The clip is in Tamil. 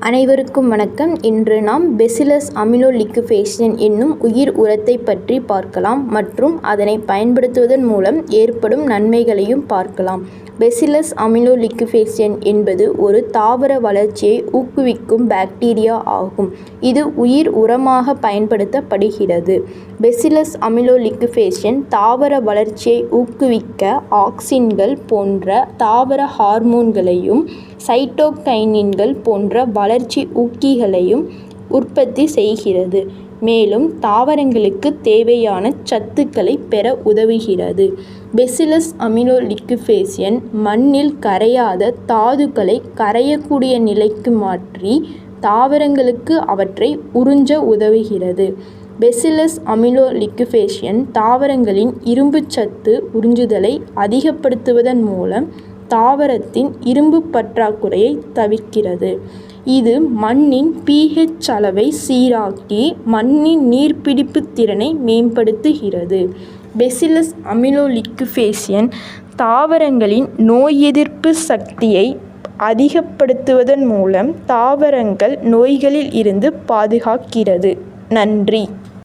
அனைவருக்கும் வணக்கம். இன்று நாம் பேசிலஸ் அமினோலிக்குபேஷன் என்னும் உயிர் உரத்தை பற்றி பார்க்கலாம் மற்றும் அதனை பயன்படுத்துவதன் மூலம் ஏற்படும் நன்மைகளையும் பார்க்கலாம். பேசிலஸ் அமினோலிக்குபேஷன் என்பது ஒரு தாவர வளர்ச்சியை ஊக்குவிக்கும் பாக்டீரியா ஆகும். இது உயிர் உரமாக பயன்படுத்தப்படுகிறது. பேசிலஸ் அமினோலிக்குபேஷன் தாவர வளர்ச்சியை ஊக்குவிக்க ஆக்சின்கள் போன்ற தாவர ஹார்மோன்களையும் சைட்டோகைனின்கள் போன்ற வளர்ச்சி ஊக்கிகளையும் உற்பத்தி செய்கிறது. மேலும் தாவரங்களுக்கு தேவையான சத்துக்களை பெற உதவுகிறது. பேசிலஸ் அமினோலிக்குபேஷன் மண்ணில் கரையாத தாதுக்களை கரையக்கூடிய நிலைக்கு மாற்றி தாவரங்களுக்கு அவற்றை உறிஞ்ச உதவுகிறது. பேசிலஸ் அமினோலிக்குபேஷன் தாவரங்களின் இரும்புச்சத்து உறிஞ்சுதலை அதிகப்படுத்துவதன் மூலம் தாவரத்தின் இரும்பு பற்றாக்குறையை தவிர்க்கிறது. இது மண்ணின் pH அளவை சீராக்கி மண்ணின் நீர்பிடிப்பு திறனை மேம்படுத்துகிறது. பேசிலஸ் அமினோலிக்குபேஷன் தாவரங்களின் நோய் எதிர்ப்பு சக்தியை அதிகப்படுத்துவதன் மூலம் தாவரங்கள் நோய்களில் இருந்து பாதுகாக்கிறது. நன்றி.